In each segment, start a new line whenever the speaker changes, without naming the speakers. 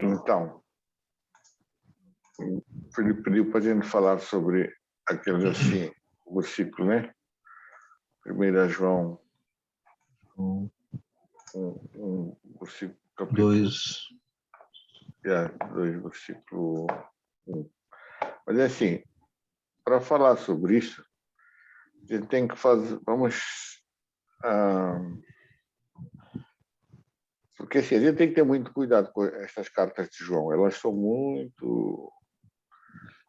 Então, o Felipe pediu para a gente falar sobre aqueles assim, o versículo, né? 1 João, um versículo, capítulo
2.
2, versículo 1. Mas é assim, para falar sobre isso, a gente tem que fazer, porque assim, a gente tem que ter muito cuidado com estas cartas de João. Elas são muito,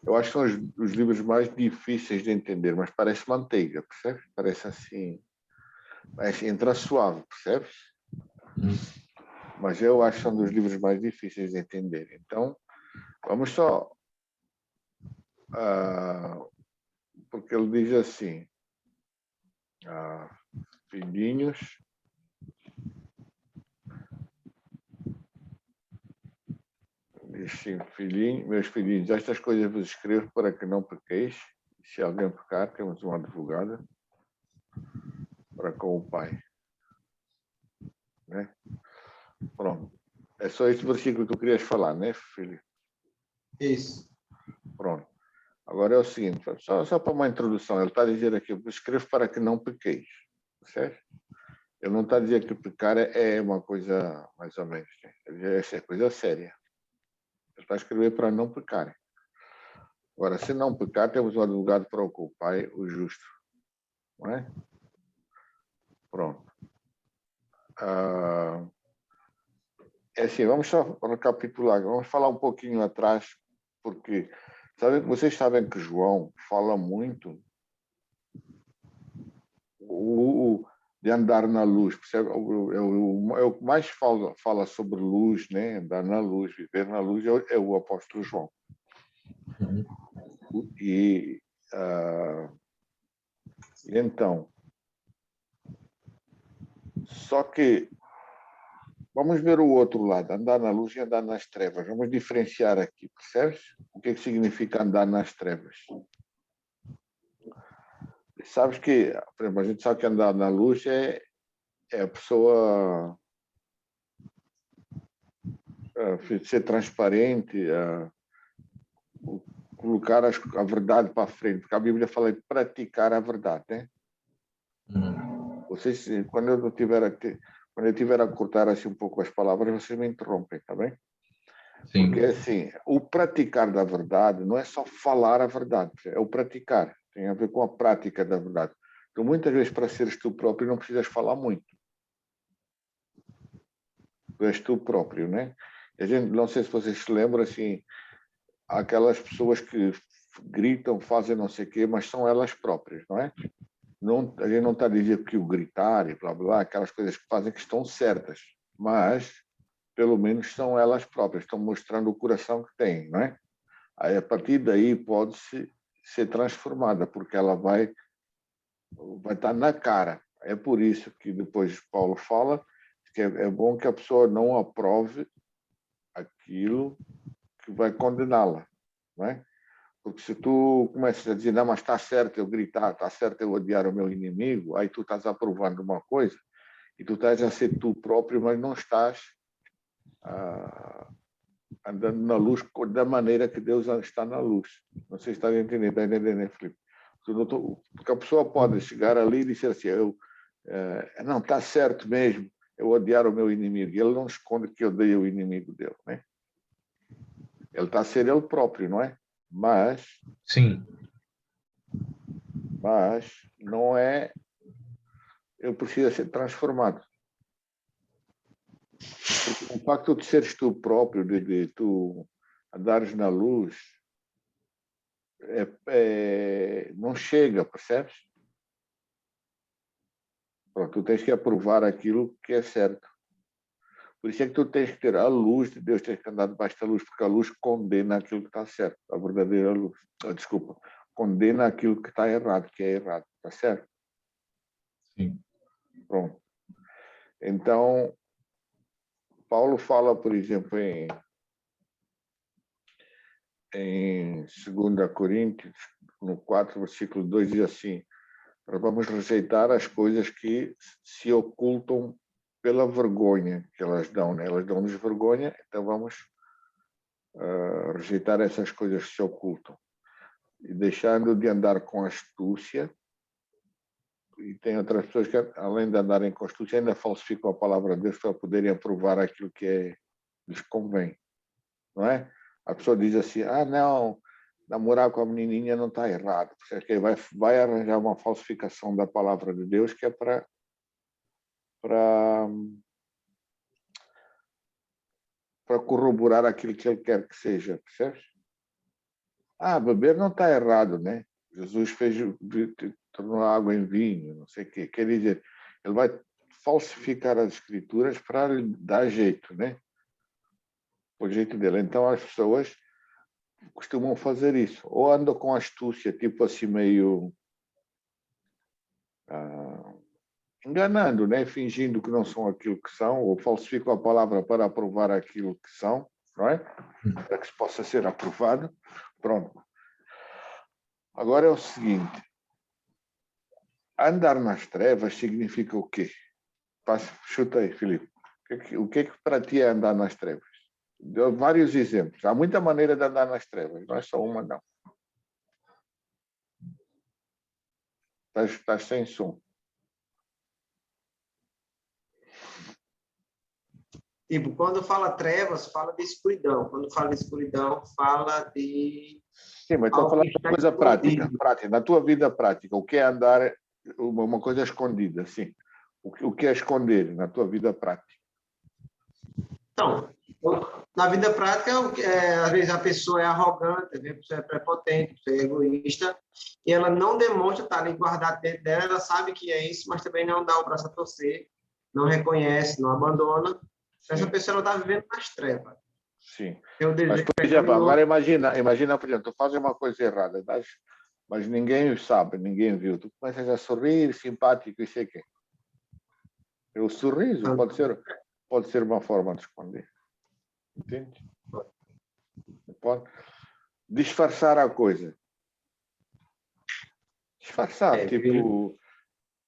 eu acho que são os livros mais difíceis de entender, mas parece manteiga, percebe? Parece assim, entra suave, percebes? Mas eu acho que são dos livros mais difíceis de entender. Então, vamos só, porque ele diz assim, filhinhos, diz assim, meus filhinhos, estas coisas vos escrevo para que não pequeis. Se alguém pecar, temos um advogado para com o Pai. Né? Pronto. É só este versículo que tu querias falar, né, filho?
Isso.
Pronto. Agora é o seguinte, só para uma introdução, ele está a dizer aqui, eu escrevo para que não pequeis, certo? Ele não está a dizer que pecar é uma coisa mais ou menos, né? Essa é coisa séria. Ele está a escrever para não pecar. Agora, se não pecar, temos um advogado para o Pai, o justo. Não é? Pronto. É assim, vamos só recapitular, vamos falar um pouquinho atrás, porque vocês sabem que João fala muito de andar na luz, percebe? É o que mais fala sobre luz, né? Andar na luz, viver na luz, é o apóstolo João. E então, só que vamos ver o outro lado, andar na luz e andar nas trevas. Vamos diferenciar aqui, percebes? O que significa andar nas trevas? Sabes que, por exemplo, a gente sabe que andar na luz é a pessoa ser transparente, colocar a verdade para frente, porque a Bíblia fala de praticar a verdade, né? Vocês, quando eu tiver a cortar assim um pouco as palavras, vocês me interrompem, tá bem?
Sim.
Porque assim, o praticar da verdade não é só falar a verdade, é o praticar, tem a ver com a prática da verdade. Então, muitas vezes, para seres tu próprio, não precisas falar muito. Tu és tu próprio, né? A gente, não sei se vocês se lembram, assim, aquelas pessoas que gritam, fazem não sei o quê, mas são elas próprias, não é? Não, a gente não está a dizer que o gritar e blá, blá, aquelas coisas que fazem que estão certas, mas, pelo menos, são elas próprias, estão mostrando o coração que têm, não é? Aí, a partir daí, pode-se ser transformada, porque ela vai estar na cara. É por isso que depois Paulo fala que é bom que a pessoa não aprove aquilo que vai condená-la, não é? Porque se tu começas a dizer, não, mas está certo eu gritar, está certo eu odiar o meu inimigo, aí tu estás aprovando uma coisa e tu estás a ser tu próprio, mas não estás andando na luz da maneira que Deus está na luz. Não sei se está entendendo, né, Felipe? Porque a pessoa pode chegar ali e dizer assim, não, está certo mesmo, eu odiar o meu inimigo. E ele não esconde que odeia o inimigo dele, né? Ele está a ser ele próprio, não é? Mas não é, ele precisa ser transformado. Porque o facto de seres tu próprio, de tu andares na luz, não chega, percebes? Pronto, tu tens que aprovar aquilo que é certo. Por isso é que tu tens que ter a luz de Deus, tens que andar debaixo da luz, porque a luz condena aquilo que está certo, a verdadeira luz. Desculpa, condena aquilo que está errado, que é errado, está certo?
Sim.
Pronto. Então, Paulo fala, por exemplo, em 2 Coríntios, no 4, versículo 2, diz assim, vamos rejeitar as coisas que se ocultam pela vergonha que elas dão, né? Elas dão-nos vergonha, então vamos rejeitar essas coisas que se ocultam e deixando de andar com astúcia. E tem outras pessoas que, além de andarem com astúcia, ainda falsificam a palavra de Deus para poderem aprovar aquilo que lhes convém, não é? A pessoa diz assim, não, namorar com a menininha não está errado, porque vai arranjar uma falsificação da palavra de Deus que é para corroborar aquilo que ele quer que seja, percebes? Beber não está errado, né? Jesus tornou a água em vinho, não sei o quê. Quer dizer, ele vai falsificar as escrituras para lhe dar jeito, né? O jeito dele. Então as pessoas costumam fazer isso. Ou andam com astúcia, tipo assim, meio enganando, né? Fingindo que não são aquilo que são, ou falsificam a palavra para aprovar aquilo que são, não é? Para que possa ser aprovado. Pronto. Agora é o seguinte. Andar nas trevas significa o quê? Chuta aí, Filipe. O que para ti é andar nas trevas? Deu vários exemplos. Há muita maneira de andar nas trevas, não é só uma, não. Estás sem som.
Tipo, quando fala trevas, fala de escuridão. Quando fala de escuridão, fala de...
Sim, mas estou falando de coisa prática. Na tua vida prática, o que é andar, uma coisa escondida, sim. O que é esconder na tua vida prática?
Então, na vida prática, às vezes a pessoa é arrogante, a pessoa é prepotente, a pessoa é egoísta, e ela não demonstra estar ali guardado dentro dela, ela sabe que é isso, mas também não dá o braço a torcer, não reconhece, não abandona. Essa pessoa está vivendo nas trevas.
Sim.
Mas,
por exemplo, agora imagina, por exemplo, tu fazes uma coisa errada, mas ninguém sabe, ninguém viu. Tu começas a sorrir, simpático, e sei o quê. O sorriso pode ser uma forma de esconder. Entende? Pode disfarçar a coisa. Disfarçar, tipo,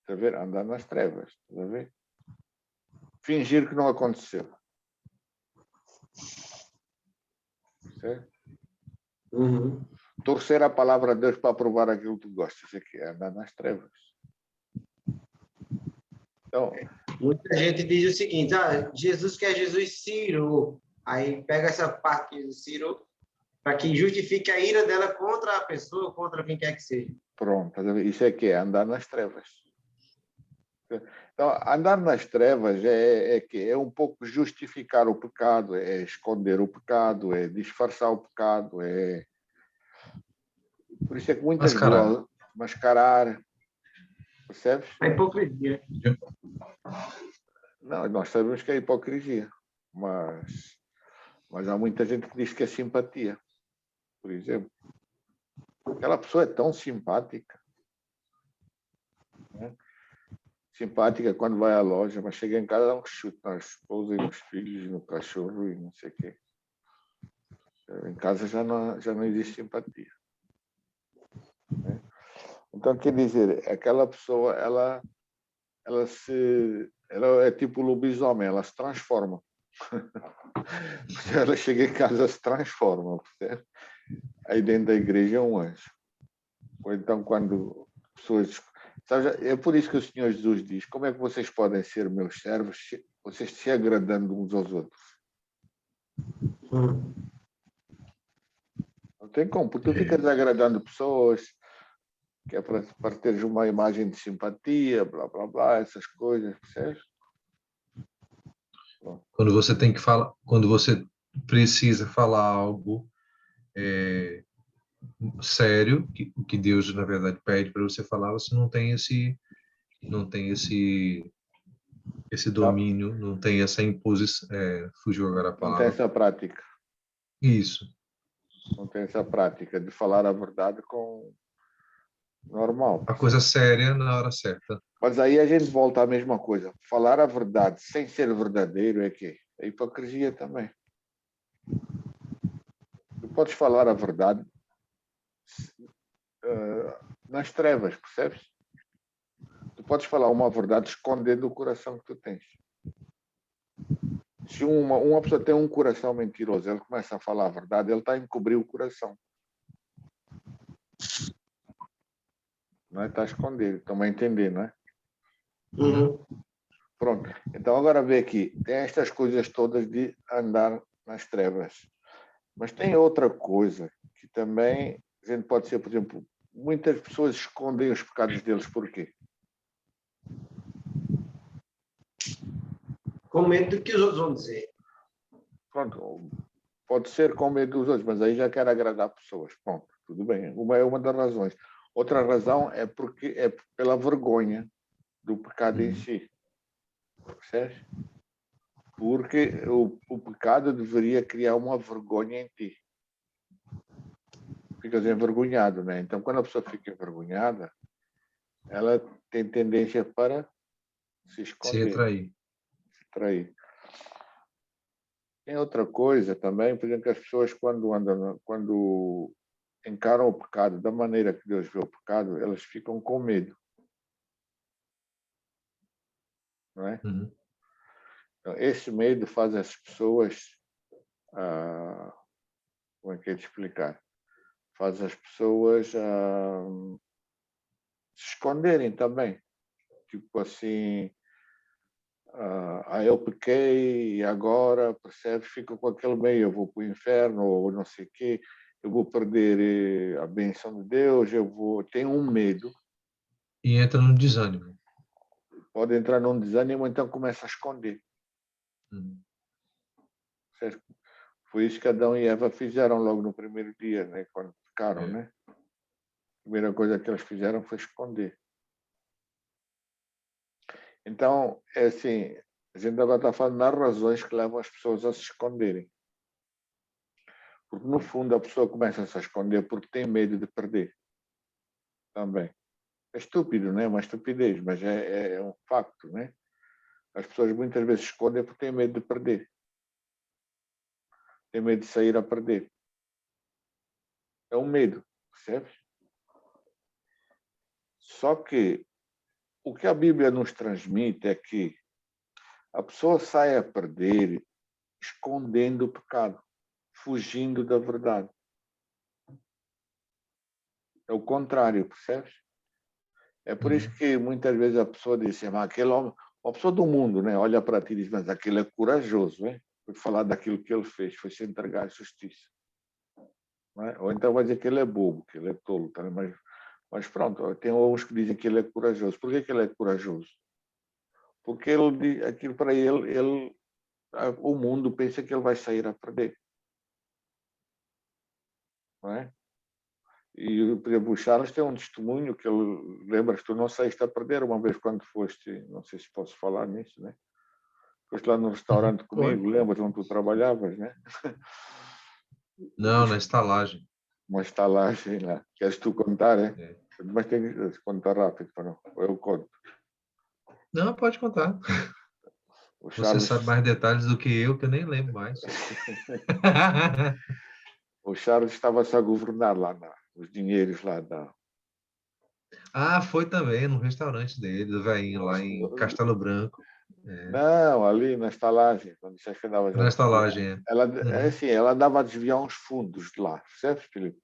tá a ver? Andar nas trevas, tá a ver? Fingir que não aconteceu. Certo?
Uhum.
Torcer a palavra de Deus para aprovar aquilo que tu gostas. Isso aqui é andar nas trevas. Então,
muita gente diz o seguinte, Jesus quer Jesus Ciro. Aí pega essa parte do Ciro para que justifique a ira dela contra a pessoa, contra quem quer que seja.
Pronto, isso é que é andar nas trevas. Então, andar nas trevas é um pouco justificar o pecado, é esconder o pecado, é disfarçar o pecado, por isso é que muitas vezes mascarar, percebes?
A hipocrisia.
Não, nós sabemos que é hipocrisia, mas há muita gente que diz que é simpatia, por exemplo. Aquela pessoa é tão simpática, né? Simpática quando vai à loja, mas chega em casa dá um chute na esposa e nos filhos, no cachorro e não sei o quê. Em casa já não existe simpatia, né? Então, quer dizer, aquela pessoa, ela é tipo lobisomem, ela se transforma. Ela chega em casa, se transforma, percebe? Aí dentro da igreja é um anjo. Ou então, quando pessoas... É por isso que o Senhor Jesus diz, como é que vocês podem ser meus servos, vocês se agradando uns aos outros? Não tem como, porque tu ficas agradando pessoas, que é para teres uma imagem de simpatia, blá, blá, blá, essas coisas, percebes?
Quando você tem que falar, quando você precisa falar algo sério, o que Deus na verdade pede para você falar, você não tem esse domínio, não tem essa imposição, fugiu agora a
Não tem
palavra.
essa prática.
Isso.
Não tem essa prática de falar a verdade com normal.
A coisa séria na hora certa.
Mas aí a gente volta à mesma coisa. Falar a verdade sem ser verdadeiro é que é hipocrisia também. Tu podes falar a verdade nas trevas, percebes? Tu podes falar uma verdade escondendo o coração que tu tens. Se uma pessoa tem um coração mentiroso, ele começa a falar a verdade, ele está a encobrir o coração. Não é? Está a esconder, estão a entender, não é?
Uhum.
Pronto. Então agora vê aqui, tem estas coisas todas de andar nas trevas. Mas tem outra coisa que também a gente pode ser, por exemplo, muitas pessoas escondem os pecados deles. Por quê?
Com medo do que os outros vão dizer.
Pronto, pode ser com medo dos outros, mas aí já quer agradar pessoas. Pronto, tudo bem. Uma é uma das razões. Outra razão é porque é pela vergonha do pecado em si. Percebes? Porque o pecado deveria criar uma vergonha em ti. Ficas envergonhado, né? Então, quando a pessoa fica envergonhada, ela tem tendência para se esconder,
Se retrair.
se trair. Tem outra coisa também, por exemplo, que as pessoas quando encaram o pecado da maneira que Deus vê o pecado, elas ficam com medo, não é?
Uhum.
Então, esse medo faz as pessoas, como é que é de explicar? Faz as pessoas se esconderem também. Tipo assim, eu pequei e agora, percebes, fico com aquele meio, eu vou para o inferno ou não sei o quê, eu vou perder a benção de Deus, tenho um medo,
E entra no desânimo.
pode entrar num desânimo, então começa a esconder.
Uhum.
Percebes? Foi isso que Adão e Eva fizeram logo no primeiro dia, né? Quando pecaram, né? A primeira coisa que eles fizeram foi esconder. Então, é assim, a gente agora está falando das razões que levam as pessoas a se esconderem. Porque, no fundo, a pessoa começa a se esconder porque tem medo de perder. Também. É estúpido, não é? Uma estupidez, mas é um facto, né? As pessoas muitas vezes se escondem porque têm medo de perder. Têm medo de sair a perder. É um medo, percebes? Só que o que a Bíblia nos transmite é que a pessoa sai a perder escondendo o pecado, fugindo da verdade. É o contrário, percebes? É por isso que muitas vezes a pessoa diz assim, aquele homem, uma pessoa do mundo, né, olha para ti e diz, mas aquele é corajoso, hein? Foi falar daquilo que ele fez, foi se entregar à justiça. Não é? Ou então vai dizer que ele é bobo, que ele é tolo. Tá? Mas pronto, tem uns que dizem que ele é corajoso. Por que ele é corajoso? Porque aquilo para o mundo pensa que ele vai sair a perder. Não é? E, por exemplo, o Charles tem um testemunho que ele lembra que tu não saíste a perder uma vez quando foste, não sei se posso falar nisso, né? Foste lá no restaurante comigo, lembras onde tu trabalhavas, né?
Não, na estalagem.
Uma estalagem lá. Queres tu contar, é?
É.
Mas tem que contar rápido, para não. Eu conto.
Não, pode contar.
O
Você
Charles,
sabe mais detalhes do que eu nem lembro mais.
o Charles estava-se a governar lá, os dinheiros lá da...
Ah, foi também no restaurante dele, do velhinho lá em Castelo Branco. É.
Não, ali na estalagem, quando disseste que andavas a
Na
desviar.
estalagem, é.
Ela, é assim, ela andava a desviar uns fundos de lá, percebes, Filipe?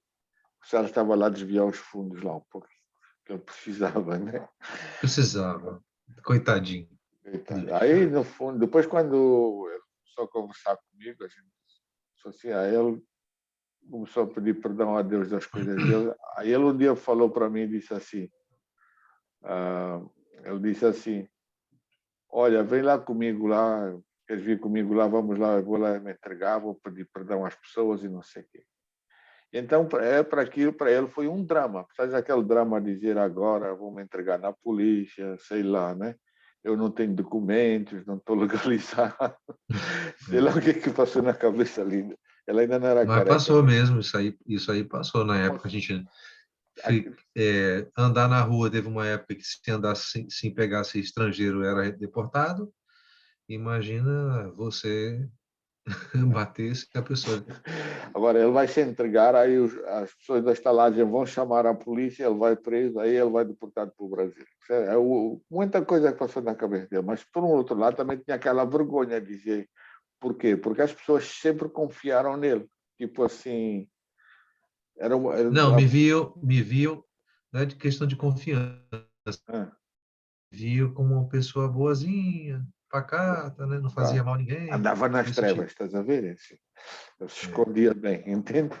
O Charles estava lá a desviar os fundos lá, um pouco, que ele precisava, né?
Precisava. Coitadinho.
Coitado. Aí, no fundo, depois quando ele começou a conversar comigo, a gente disse assim, aí ele começou a pedir perdão a Deus das coisas dele. Aí ele um dia falou para mim e disse assim, ele disse assim, olha, vem lá comigo lá, queres vir comigo lá, vamos lá, eu vou lá me entregar, vou pedir perdão às pessoas e não sei o quê. Então, para aquilo, para ele foi um drama. Faz aquele drama de dizer agora, vou me entregar na polícia, sei lá, né? Eu não tenho documentos, não estou legalizado. Sei lá o que passou na cabeça ali. Ela ainda não era
Mas
careca.
passou mesmo, isso aí passou na época. A gente andar na rua, teve uma época que se andasse sem pegasse estrangeiro era deportado. Imagina você batesse a pessoa.
Agora, ele vai se entregar, aí as pessoas da estalagem vão chamar a polícia, ele vai preso, aí ele vai deportado para o Brasil. Muita coisa que passou na cabeça dele, mas por um outro lado também tinha aquela vergonha de dizer Por quê? Porque as pessoas sempre confiaram nele. Tipo assim,
Não, me viam, não é de questão de confiança,
ah,
viam como uma pessoa boazinha, pacata, né? Não fazia
tá.
mal a ninguém,
Andava nas
desse
trevas,
tipo.
estás a ver? Assim, ele se
É.
escondia bem, entende?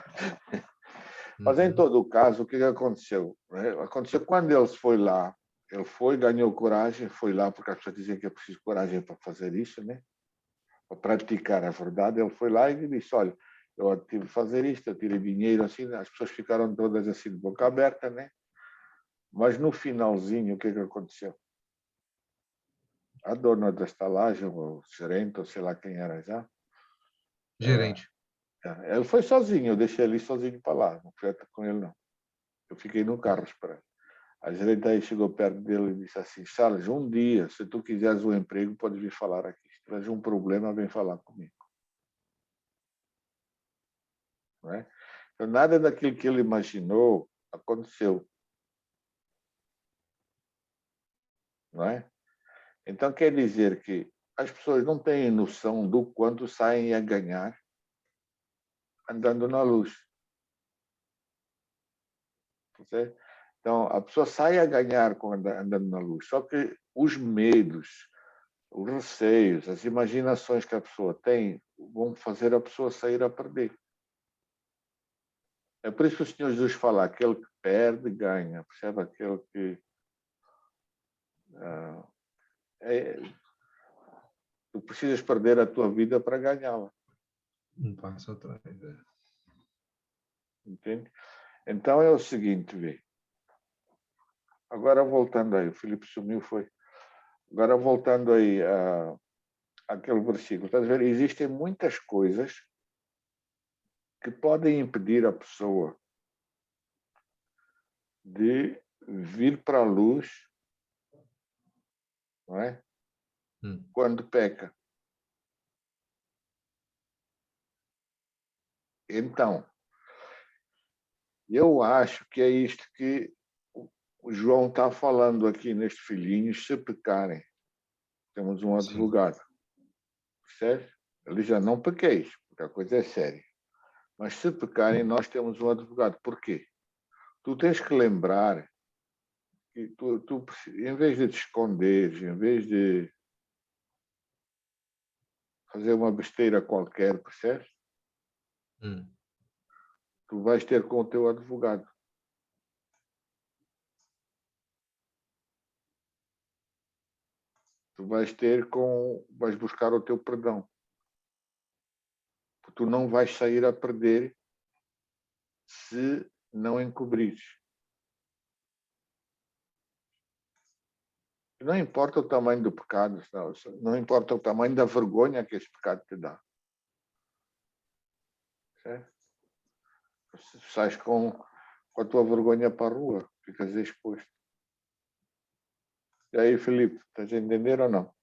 Mas em
Uhum.
todo o caso, o que aconteceu? Né? Aconteceu quando ele foi lá, ele foi, ganhou coragem, foi lá, porque as pessoas dizem que é preciso coragem para fazer isso, né? Para praticar a verdade. Ele foi lá e disse: olha, eu tive que fazer isto, eu tirei dinheiro assim, as pessoas ficaram todas assim de boca aberta, né? Mas no finalzinho, o que aconteceu? A dona da estalagem, o gerente, ou sei lá quem era já,
Gerente.
ele foi sozinho, eu deixei ele sozinho para lá, não fui até com ele, não. Eu fiquei no carro esperando. A gerente aí chegou perto dele e disse assim: Charles, um dia, se tu quiseres um emprego, pode vir falar aqui. Se tiveres um problema, vem falar comigo. Não é? Então, nada daquilo que ele imaginou aconteceu. Não é? Então, quer dizer que as pessoas não têm noção do quanto saem a ganhar andando na luz. Certo? Então, a pessoa sai a ganhar andando na luz. Só que os medos, os receios, as imaginações que a pessoa tem vão fazer a pessoa sair a perder. É por isso que o Senhor Jesus fala: aquele que perde, ganha. Percebe? Aquele que. Ah, é, tu precisas perder a tua vida para ganhá-la.
Um passo atrás. É.
Entende? Então é o seguinte, vê. Agora voltando aí, o Filipe sumiu, foi. Agora voltando aí àquele versículo, estás a ver? Existem muitas coisas que podem impedir a pessoa de vir para a luz, não é? Quando peca. Então, eu acho que é isto que o João está falando aqui neste filhinhos: se pecarem, temos um
Sim.
advogado. Percebe? Ele já não pequeis, porque a coisa é séria. Mas se pecarem, nós temos um advogado. Por quê? Tu tens que lembrar que tu em vez de te esconderes, em vez de fazer uma besteira qualquer, percebes? Tu vais ter com o teu advogado. Tu vais buscar o teu perdão. Tu não vais sair a perder se não encobrires. Não importa o tamanho do pecado, não importa o tamanho da vergonha que esse pecado te dá. Certo? Sais com a tua vergonha para a rua, ficas exposto. E aí, Felipe, estás a entender ou não?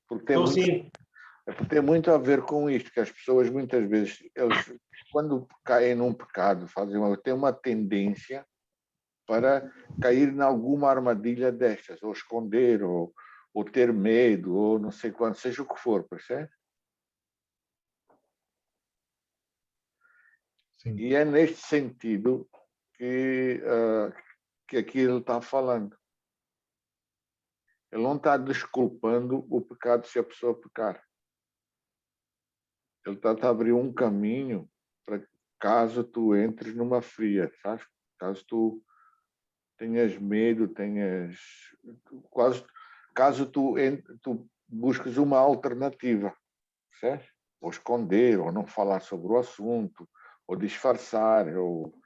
Porque
Então, sim.
tem muito a ver com isto, que as pessoas muitas vezes, quando caem num pecado, têm uma tendência para cair em alguma armadilha destas, ou esconder, ou ter medo, ou não sei quanto, seja o que for, percebe?
Sim.
E é neste sentido que aqui ele está falando. Ele não está desculpando o pecado se a pessoa pecar. Ele está a abrir um caminho para caso tu entres numa fria, sabes? Caso tu tenhas medo, caso tu busques uma alternativa, certo? Ou esconder, ou não falar sobre o assunto, ou disfarçar, ou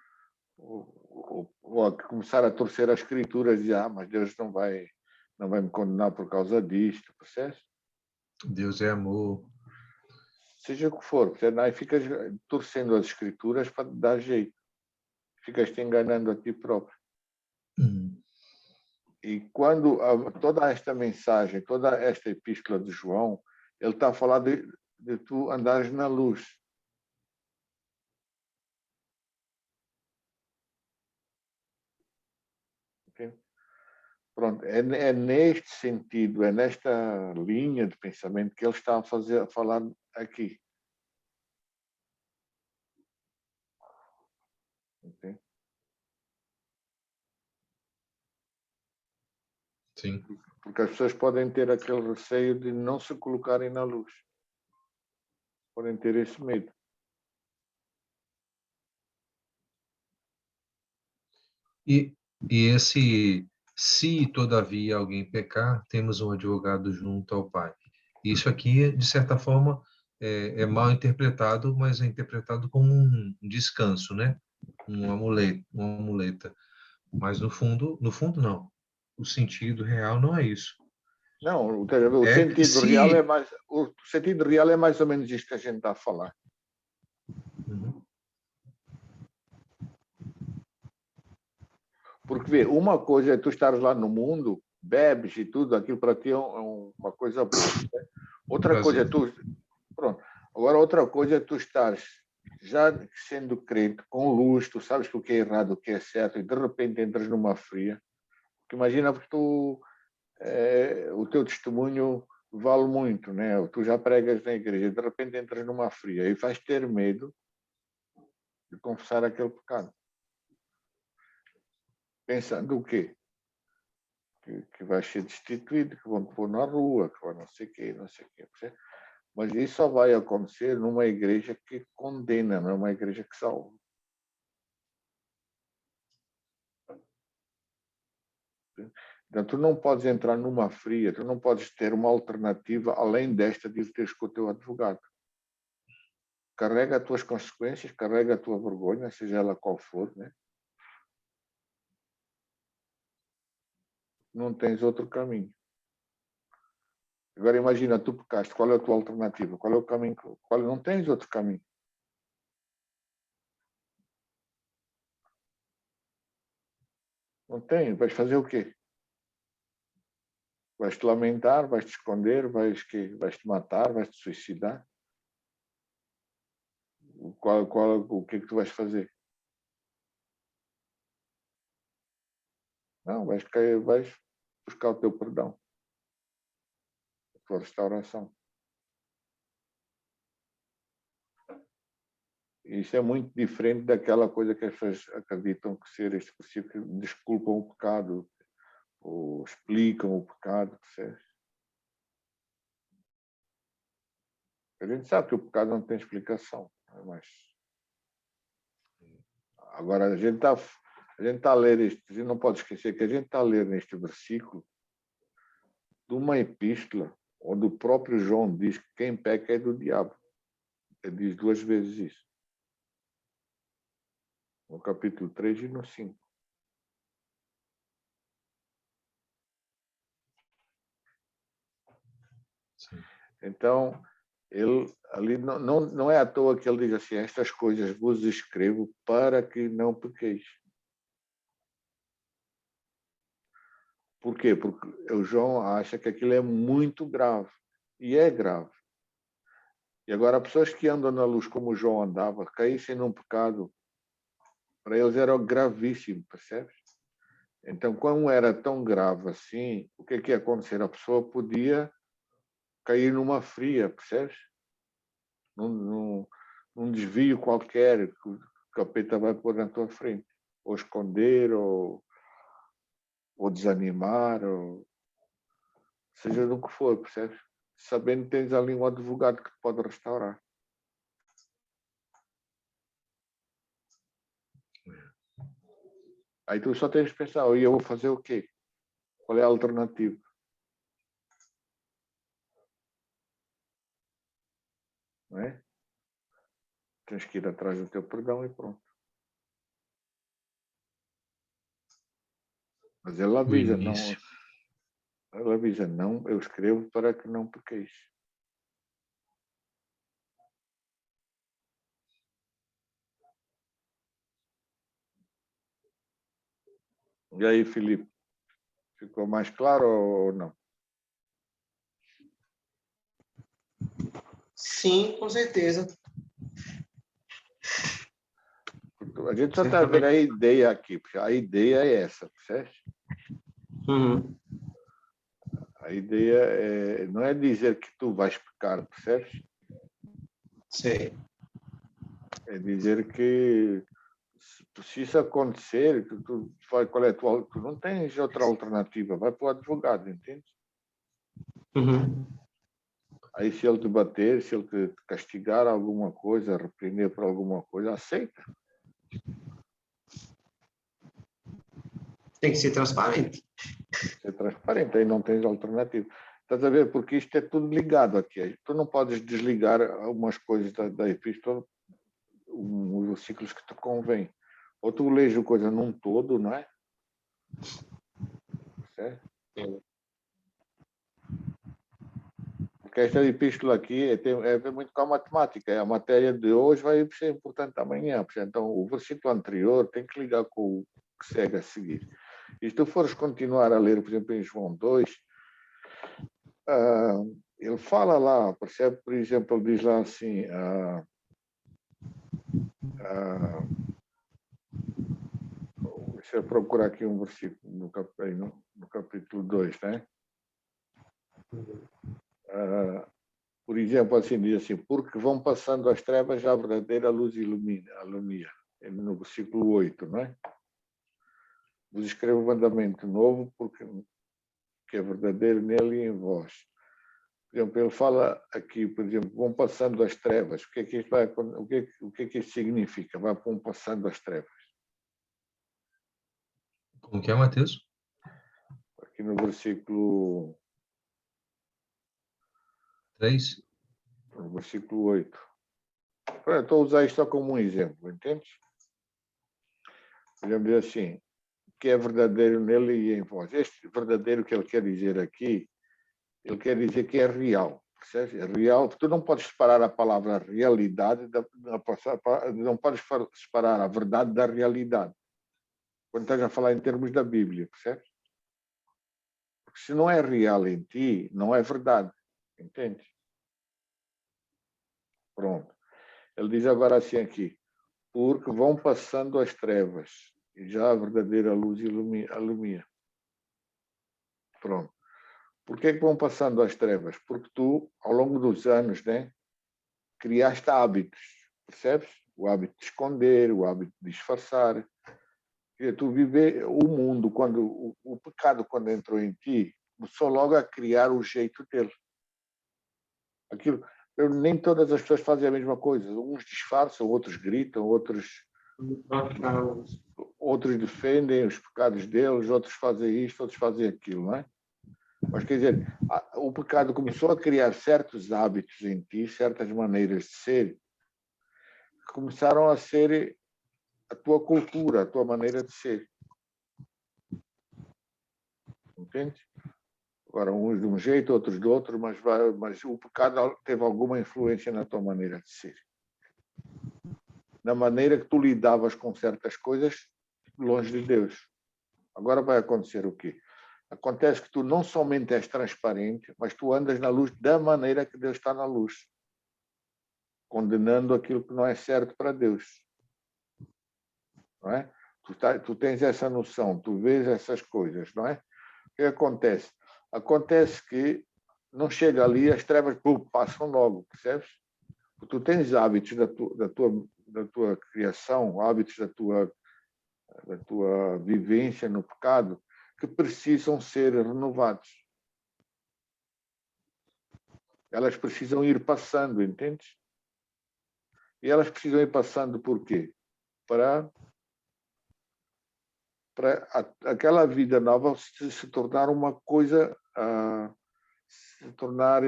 começar a torcer as escrituras e mas Deus não vai me condenar por causa disto, percebes?
Deus é amor.
Seja o que for, percebes? Aí ficas torcendo as escrituras para dar jeito, ficas te enganando a ti próprio. E quando toda esta mensagem, toda esta epístola de João, ele está a falar de tu andares na luz. Okay? Pronto, é neste sentido, é nesta linha de pensamento que ele está a falar aqui. Okay?
Sim.
Porque as pessoas podem ter aquele receio de não se colocarem na luz. Podem ter esse medo.
E esse, se todavia alguém pecar, temos um advogado junto ao Pai. Isso aqui, de certa forma, é mal interpretado, mas é interpretado como um descanso, né? Um amuleto, uma amuleta. Mas no fundo não. O sentido real não é isso.
Não, o
É que
sentido real
se...
o sentido real é mais ou menos isto que a gente está a falar.
Uhum.
Porque vê, uma coisa é tu estares lá no mundo, bebes e tudo, aquilo para ti é uma coisa boa. Né? Outra coisa é tu. Pronto. Agora, outra coisa é tu estares já sendo crente, com luz, tu sabes que o que é errado, o que é certo, e de repente entras numa fria. Porque imagina que o teu testemunho vale muito, né? Tu já pregas na igreja, de repente entras numa fria e vais ter medo de confessar aquele pecado. Pensando o quê? Que vais ser destituído, que vão te pôr na rua, que vai não sei o quê, não sei o quê. Mas isso só vai acontecer numa igreja que condena, não é uma igreja que salva. Então, tu não podes entrar numa fria, tu não podes ter uma alternativa além desta de teres com o teu advogado. Carrega as tuas consequências, carrega a tua vergonha, seja ela qual for, né? Não tens outro caminho. Agora imagina, tu pecaste, qual é a tua alternativa? Qual é o caminho? Não tens outro caminho. Não tem. Vais fazer o quê? Vais-te lamentar, vais-te esconder, vais-te matar, vais-te suicidar? O que é que tu vais fazer? Não, vais buscar o teu perdão, a tua restauração. Isso é muito diferente daquela coisa que as pessoas acreditam que ser este princípio, que desculpam o pecado, ou explicam o pecado, percebes? A gente sabe que o pecado não tem explicação, mas agora a gente está a ler isto, a gente não pode esquecer que a gente está a ler neste versículo de uma epístola onde o próprio João diz que quem peca é do diabo. Ele diz 2 vezes isso. No capítulo 3 e no 5.
Sim.
Então, ele ali não é à toa que ele diz assim: estas coisas vos escrevo para que não pequeis. Por quê? Porque o João acha que aquilo é muito grave. E é grave. E agora, pessoas que andam na luz como o João andava, caíssem num pecado, para eles era gravíssimo, percebes? Então, como era tão grave assim, o que ia acontecer? A pessoa podia cair numa fria, percebes? Num desvio qualquer que o capeta vai pôr na tua frente. Ou esconder, ou desanimar, ou seja do que for, percebes? Sabendo que tens ali um advogado que te pode restaurar. Aí tu só tens de pensar: e eu vou fazer o quê? Qual é a alternativa? Não é? Tens que ir atrás do teu perdão e pronto. Mas ele avisa, não. Ele avisa, não, eu escrevo para que não pequeis. E aí, Filipe, ficou mais claro ou não?
Sim, com certeza.
A gente só está vendo a ideia aqui, porque a ideia é essa, percebe?
Uhum.
A ideia não é dizer que tu vais pecar, percebes?
Sei.
É dizer que se isso acontecer, qual é tu não tens outra alternativa, vai para o advogado, entende?
Uhum.
Aí se ele te bater, se ele te castigar alguma coisa, repreender por alguma coisa, aceita.
Tem que ser transparente.
Ser transparente, aí não tens alternativa. Estás a ver? Porque isto é tudo ligado aqui. Tu não podes desligar algumas coisas da epístola, os ciclos que te convém. Ou tu lês a coisa num todo, não é? Certo? Porque esta epístola aqui tem a ver muito com a matemática. A matéria de hoje vai ser importante amanhã. Então, o versículo anterior tem que ligar com o que segue a seguir. E se tu fores continuar a ler, por exemplo, em João 2, ele fala lá, percebe? Por exemplo, ele diz lá assim, deixa eu procurar aqui um versículo no capítulo 2, né? Por exemplo, assim, diz assim, porque vão passando as trevas, já a verdadeira luz ilumina. No versículo 8, não é? Vos escrevo um mandamento novo, porque que é verdadeiro nele e em vós. Por exemplo, ele fala aqui, por exemplo, vão passando as trevas. O que é que isto o que é que isto significa? Vão passando as trevas.
Como que é, Mateus?
Aqui no versículo
3.
no versículo 8. Estou a usar isto só como um exemplo, entende? Podemos dizer assim, que é verdadeiro nele e em vós. Este verdadeiro que ele quer dizer aqui, ele quer dizer que é real. Percebes? É real. Tu não podes separar a palavra realidade, não podes separar a verdade da realidade. Quando estás a falar em termos da Bíblia, percebes? Porque se não é real em ti, não é verdade. Entende? Pronto. Ele diz agora assim aqui, porque vão passando as trevas e já a verdadeira luz ilumina. Pronto. Por que vão passando as trevas? Porque tu, ao longo dos anos, né, criaste hábitos, percebes? O hábito de esconder, o hábito de disfarçar. E tu viver o mundo, quando o pecado, quando entrou em ti, começou logo a criar o jeito dele. Aquilo, nem todas as pessoas fazem a mesma coisa. Uns disfarçam, outros gritam, outros defendem os pecados deles, outros fazem isto, outros fazem aquilo, não é? Mas, quer dizer, o pecado começou a criar certos hábitos em ti, certas maneiras de ser, que começaram a ser a tua cultura, a tua maneira de ser. Entende? Agora, uns de um jeito, outros de outro, mas o pecado teve alguma influência na tua maneira de ser. Na maneira que tu lidavas com certas coisas longe de Deus. Agora vai acontecer o quê? Acontece que tu não somente és transparente, mas tu andas na luz da maneira que Deus está na luz, condenando aquilo que não é certo para Deus. Não é? Tu tens essa noção, tu vês essas coisas, não é? O que acontece? Acontece que não chega ali, as trevas passam logo, percebes? Tu tens hábitos da tua criação, hábitos da tua vivência no pecado, que precisam ser renovados. Elas precisam ir passando, entendes? E elas precisam ir passando por quê? Para aquela vida nova se tornar uma coisa, se tornar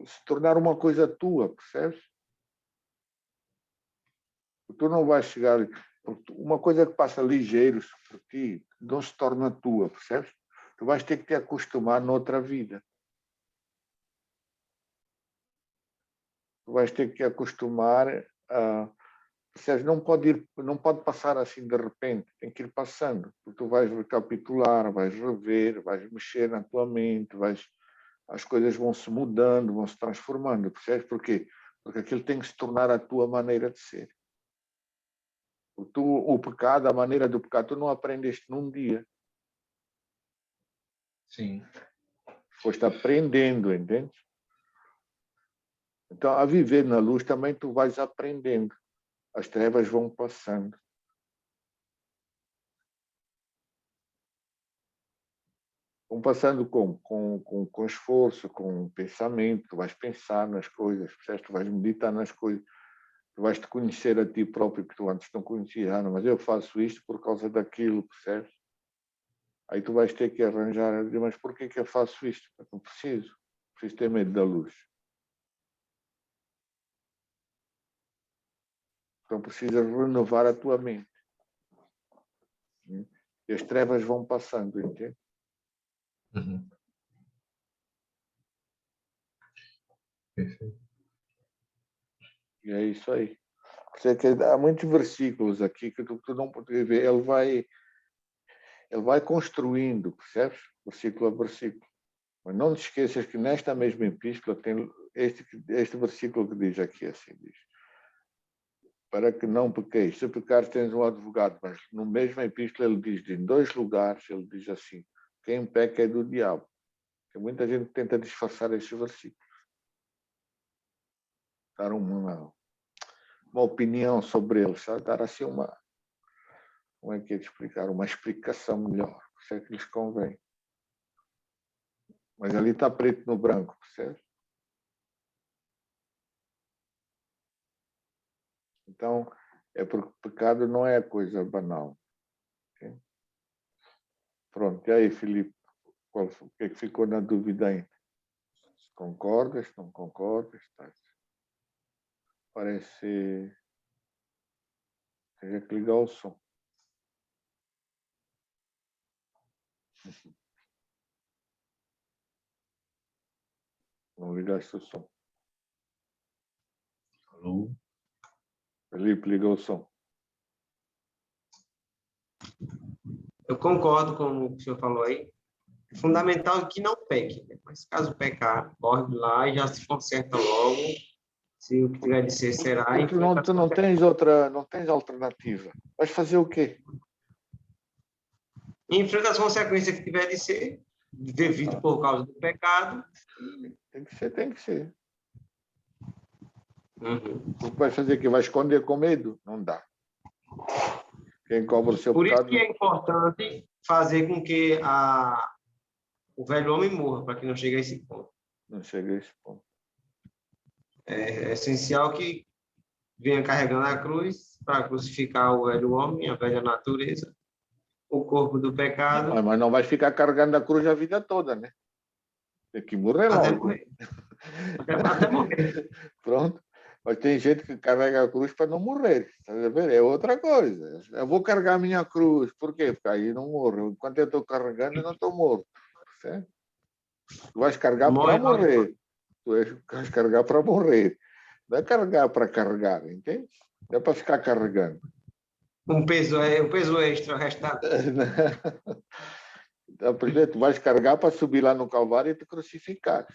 se tornar uma coisa tua, percebes? Tu não vais chegar, uma coisa que passa ligeiro por ti, não se torna tua, percebes? Tu vais ter que te acostumar noutra vida. Tu vais ter que acostumar a, percebes? Não pode passar assim de repente, tem que ir passando. Tu vais recapitular, vais rever, vais mexer na tua mente, as coisas vão se mudando, vão se transformando, percebes? Por quê? Porque aquilo tem que se tornar a tua maneira de ser. O pecado, a maneira do pecado, tu não aprendeste num dia.
Sim.
Foste aprendendo, entende? Então, a viver na luz também tu vais aprendendo. As trevas vão passando. Vão passando com esforço, com pensamento. Tu vais pensar nas coisas, percebes? Tu vais meditar nas coisas. Tu vais te conhecer a ti próprio, que tu antes não conhecias. Ah, não, mas eu faço isto por causa daquilo, percebes? Aí tu vais ter que arranjar, mas por que eu faço isto? Eu não preciso. Preciso ter medo da luz. Então precisas renovar a tua mente. E as trevas vão passando, entende?
Uhum. Perfeito.
E é isso aí. Há muitos versículos aqui que tu não podes ver. Ele vai construindo, percebes? Versículo a versículo. Mas não te esqueças que nesta mesma epístola tem este versículo que diz aqui assim, diz: para que não pequeis. Se pecares tens um advogado, mas no mesmo epístola ele diz, em 2 lugares, ele diz assim: quem peca é do diabo. Tem muita gente que tenta disfarçar estes versículos. Dar uma opinião sobre eles, sabe? Dar assim como é que é de explicar? Uma explicação melhor. Isso é que lhes convém. Mas ali está preto no branco, percebe? Então, é porque pecado não é coisa banal. Okay? Pronto, e aí, Filipe, o que é que ficou na dúvida ainda? Concordas, não concordas? Tá? Parece... Teria que ligar o som. Não ligaste o som.
Alô?
Felipe, liga o som.
Eu concordo com o que o senhor falou aí. É fundamental que não peque, né? Mas caso pecar, corre lá e já se conserta logo. Se o que tiver de ser, será.
Porque tu não tens alternativa. Vais fazer o quê?
Enfrenta as consequências que tiver de ser, devido por causa do pecado.
Tem que ser.
Uhum.
Tu vais fazer que vai esconder com medo? Não dá. Quem cobra o seu
Por isso
pecado...
que é importante fazer com que o velho homem morra, para que não chegue a esse ponto.
Não chega a esse ponto.
É essencial que venha carregando a cruz para crucificar o velho homem, a velha natureza, o corpo do pecado,
Mas não vais ficar carregando a cruz a vida toda, né? Tem que morrer
até
logo.
morrer. Até morrer.
Pronto. Mas tem gente que carrega a cruz para não morrer. Tá vendo? É outra coisa. Eu vou carregar a minha cruz. Por quê? Porque aí não morro. Enquanto eu estou carregando, eu não estou morto. Certo? Tu vais carregar para
Morre logo.
morrer. Tu vais carregar para morrer. Não é carregar para carregar, entende? Não é para ficar carregando.
Um peso extra o resto da vida.
Então, por exemplo, tu vais carregar para subir lá no Calvário e te crucificar.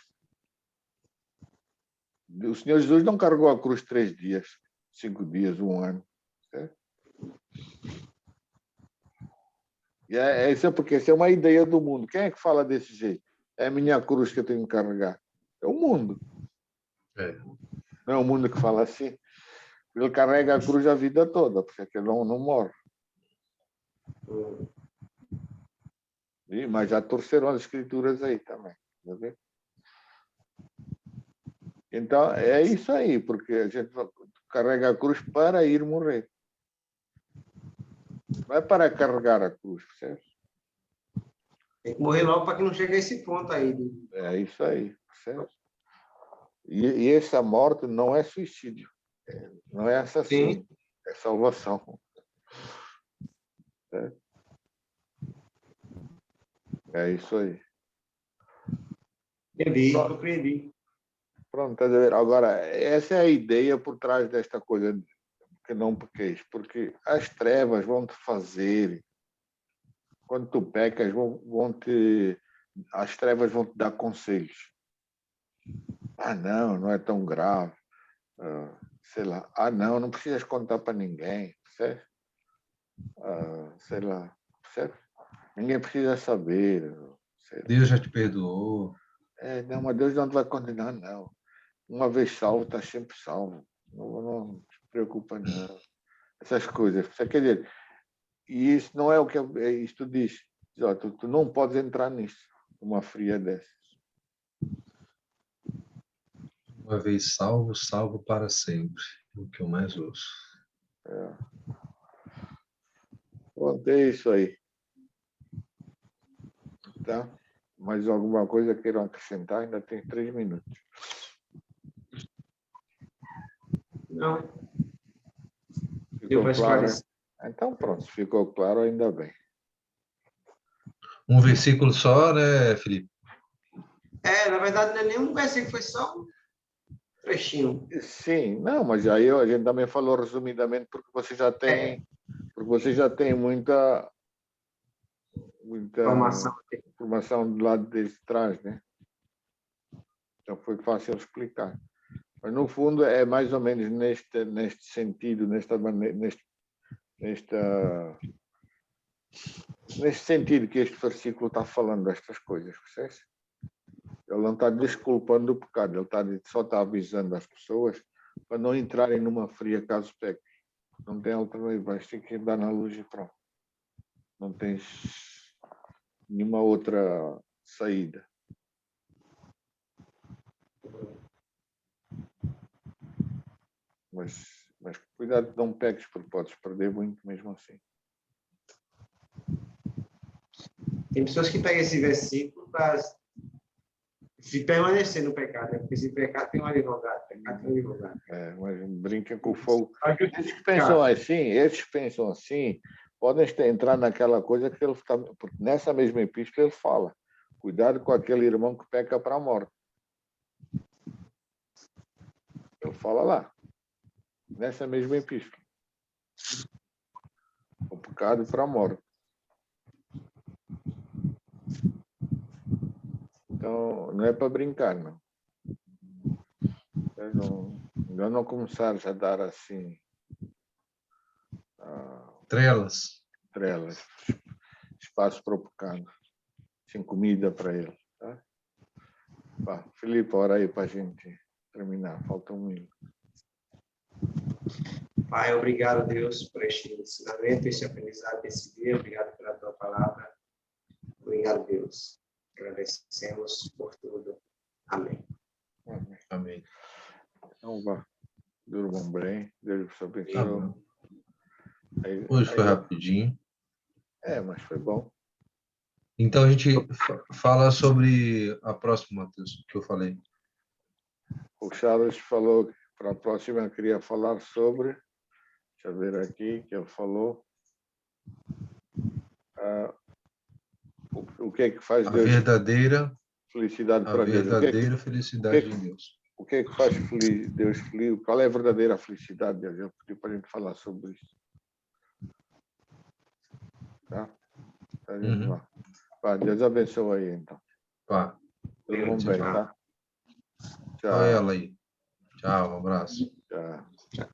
O Senhor Jesus não carregou a cruz 3 dias, 5 dias, 1 ano. Certo? E isso é porque essa é uma ideia do mundo. Quem é que fala desse jeito? É a minha cruz que eu tenho que carregar. É o mundo.
É.
Não é o mundo que fala assim. Ele carrega a cruz a vida toda, porque ele não morre. Mas já torceram as escrituras aí também. Tá vendo? Então, é isso aí, porque a gente carrega a cruz para ir morrer. Não é para carregar a cruz, percebe?
Tem que morrer logo para que não chegue a esse ponto aí.
É isso aí, percebe? E essa morte não é suicídio, não é assassino,
Sim.
é salvação. É isso aí.
Entendi,
Pronto,
compreendi.
pronto, tá a ver? Agora, essa é a ideia por trás desta coisa que não pequeis, porque as trevas vão te fazer, quando tu pecas, as trevas vão te dar conselhos. Ah, não é tão grave. Sei lá. Ah, não precisas contar para ninguém. Certo? sei lá, certo? Ninguém precisa saber.
Deus já te perdoou.
Não, mas Deus não te vai condenar, não. Uma vez salvo, está sempre salvo. Não te preocupa, não. Essas coisas. Você quer dizer, e isso não é o que isto diz. Ó, tu não podes entrar nisso, uma fria dessas.
Uma vez salvo, salvo para sempre. É o que eu mais ouço.
Pronto, é isso aí. Tá? Mais alguma coisa queiram acrescentar? Ainda tem 3 minutos.
Não.
Ficou
Deu para
claro?
esclarecer.
Então, pronto. Ficou claro, ainda bem.
Um versículo só, né, Felipe?
Na verdade, não é nenhum versículo, foi só um trechinho.
Sim, não, mas aí a gente também falou resumidamente porque você já tem muita informação do lado de trás, né? Então foi fácil explicar. Mas no fundo é mais ou menos neste sentido, neste sentido que este versículo está falando destas coisas, percebes? Ele não está desculpando o pecado, ele só está avisando as pessoas para não entrarem numa fria caso pequem. Não tem alternativa, vais ter que andar na luz e pronto. Não tens nenhuma outra saída. Mas cuidado, não peques, porque podes perder muito mesmo assim.
Tem pessoas que pegam esse versículo para permanecer no pecado, né? Porque esse pecado tem um advogado, pecado tem um advogado.
Mas brinca com o fogo. Esses que pensam assim, podem entrar naquela coisa que ele está. Porque nessa mesma epístola ele fala: cuidado com aquele irmão que peca para a morte. Ele fala lá, nessa mesma epístola: o pecado para a morte. Então, não é para brincar, não. Eu não começares a dar assim
Trelas.
Espaço para o pecado, sem comida para ele. Tá? Filipe, ora aí para a gente terminar. Falta 1 minuto.
Pai, obrigado, Deus, por este ensinamento, esse aprendizado desse dia. Obrigado pela tua palavra. Obrigado, Deus. Agradecemos por tudo. Amém.
Amém.
Então, vá. Durmam bem. Deus vos abençoe.
Tá. Hoje foi rapidinho.
Mas foi bom.
Então a gente fala sobre a próxima, Matheus, que eu falei.
O Charles falou que para a próxima eu queria falar sobre, deixa eu ver aqui, que ele falou, o que é que faz
a
Deus
verdadeira
felicidade
a
para Deus?
verdadeira felicidade em Deus.
O que é que faz Deus feliz? Qual é a verdadeira felicidade de Deus? Eu pedi para a gente falar sobre isso. Tá? A gente vai. Deus abençoe aí, então. Tudo bem, tá? Tchau.
Olha ela aí. Tchau, um abraço.
Tchau.